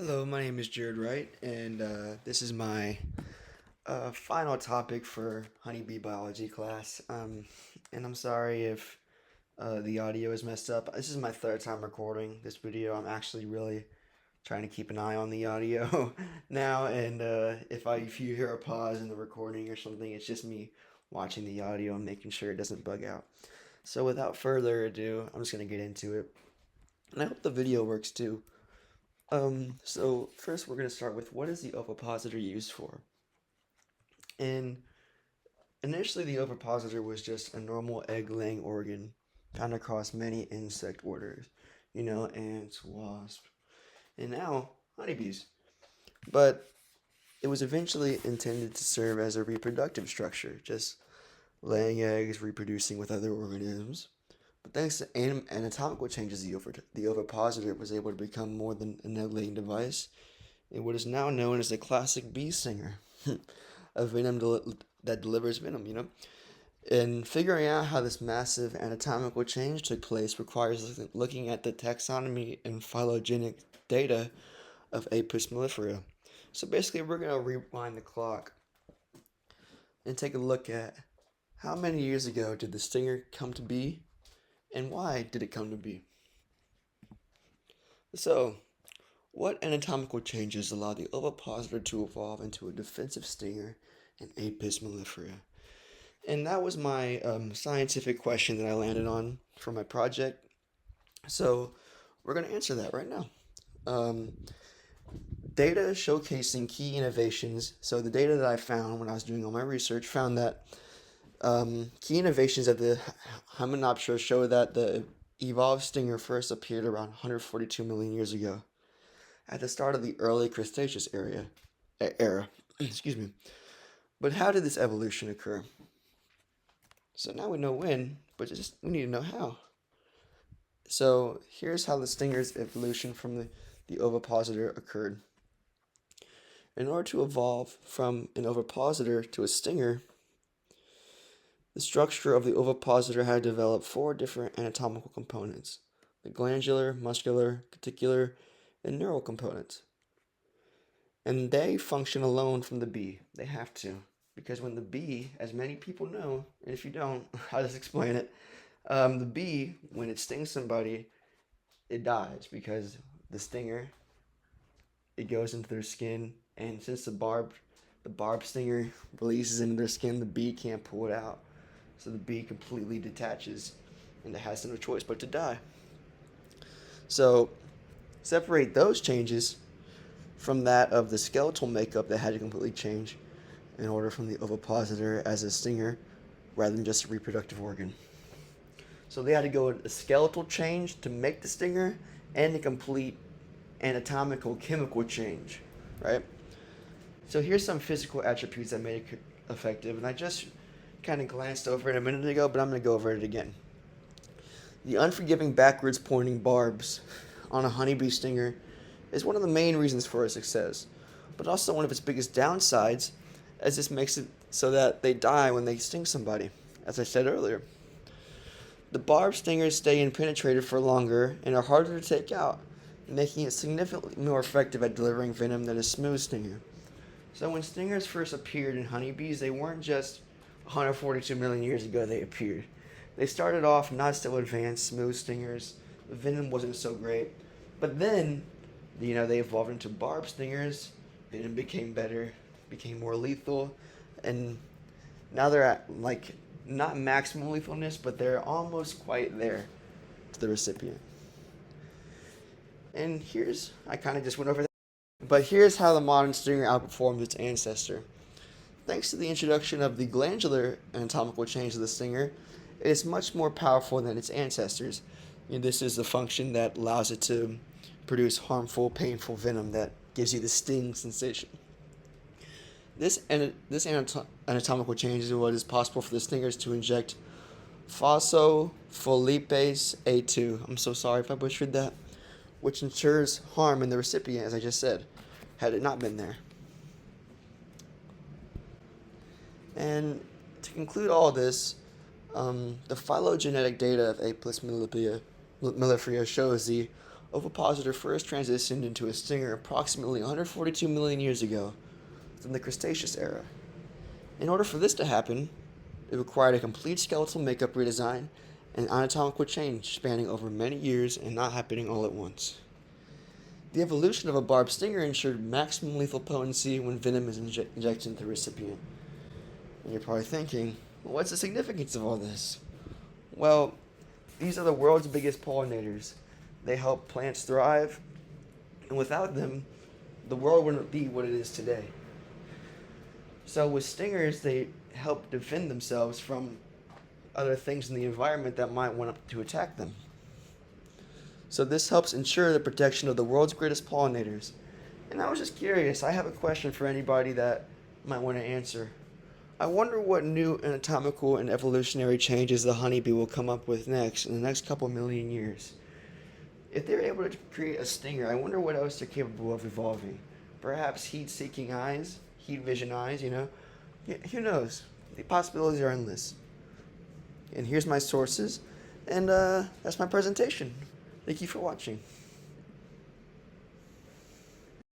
Hello, my name is Jared Wright, and this is my final topic for honeybee biology class. And I'm sorry if the audio is messed up. This is my third time recording this video. I'm actually really trying to keep an eye on the audio now, and if you hear a pause in the recording or something, it's just me watching the audio and making sure it doesn't bug out. So without further ado, I'm just gonna get into it, and I hope the video works too. So first we're going to start with what is the ovipositor used for? And initially the ovipositor was just a normal egg-laying organ found across many insect orders, ants, wasps, and now honeybees. But it was eventually intended to serve as a reproductive structure, just laying eggs, reproducing with other organisms. But thanks to anatomical changes, the ovipositor was able to become more than an egg-laying device in what is now known as the classic bee stinger, a that delivers venom. And figuring out how this massive anatomical change took place requires looking at the taxonomy and phylogenetic data of Apis mellifera. So basically, we're going to rewind the clock and take a look at how many years ago did the stinger come to be, and why did it come to be? So, what anatomical changes allowed the ovipositor to evolve into a defensive stinger in Apis mellifera? And that was my scientific question that I landed on for my project. So, we're going to answer that right now. Um, Data showcasing key innovations. So, the data that I found when I was doing all my research found that key innovations of the Hymenoptera show that the evolved stinger first appeared around 142 million years ago, at the start of the early Cretaceous era. Excuse me. But how did this evolution occur? So now we know when, but we need to know how. So here's how the stinger's evolution from the ovipositor occurred. In order to evolve from an ovipositor to a stinger, the structure of the ovipositor had developed four different anatomical components: the glandular, muscular, cuticular, and neural components. And they function alone from the bee. They have to. Because when the bee, as many people know, and if you don't, I'll just explain it. The bee, when it stings somebody, it dies because the stinger, it goes into their skin, and since the barb stinger releases into their skin, the bee can't pull it out. So the bee completely detaches, and it has no choice but to die. So separate those changes from that of the skeletal makeup that had to completely change in order from the ovipositor as a stinger rather than just a reproductive organ. So they had to go a skeletal change to make the stinger and a complete anatomical chemical change, right? So here's some physical attributes that made it effective, and I just kind of glanced over it a minute ago, but I'm going to go over it again. The unforgiving backwards pointing barbs on a honeybee stinger is one of the main reasons for its success, but also one of its biggest downsides, as this makes it so that they die when they sting somebody, as I said earlier. The barb stingers stay impenetrated for longer and are harder to take out, making it significantly more effective at delivering venom than a smooth stinger. So when stingers first appeared in honeybees, they weren't just 142 million years ago they appeared. They started off not so advanced, smooth stingers. The venom wasn't so great. But then, they evolved into barb stingers. Venom became better, became more lethal, and now they're at, not maximum lethalness, but they're almost quite there to the recipient. And I kind of just went over that. But here's how the modern stinger outperformed its ancestor. Thanks to the introduction of the glandular anatomical change of the stinger, it is much more powerful than its ancestors. This is the function that allows it to produce harmful, painful venom that gives you the sting sensation. This anatomical change is what is possible for the stingers to inject phospholipase A2. I'm so sorry if I butchered that, which ensures harm in the recipient, as I just said, had it not been there. And to conclude all this, the phylogenetic data of Apis mellifera shows the Ovipositor first transitioned into a stinger approximately 142 million years ago, within the Cretaceous era. In order for this to happen, it required a complete skeletal makeup redesign and anatomical change spanning over many years and not happening all at once. The evolution of a barbed stinger ensured maximum lethal potency when venom is injected into the recipient. And you're probably thinking, well, what's the significance of all this? Well, these are the world's biggest pollinators. They help plants thrive, and without them, the world wouldn't be what it is today. So with stingers, they help defend themselves from other things in the environment that might want to attack them. So this helps ensure the protection of the world's greatest pollinators. And I was just curious, I have a question for anybody that might want to answer. I wonder what new anatomical and evolutionary changes the honeybee will come up with next in the next couple million years. If they're able to create a stinger, I wonder what else they're capable of evolving. Perhaps heat-seeking eyes, heat vision eyes, Who knows? The possibilities are endless. And here's my sources, and that's my presentation. Thank you for watching.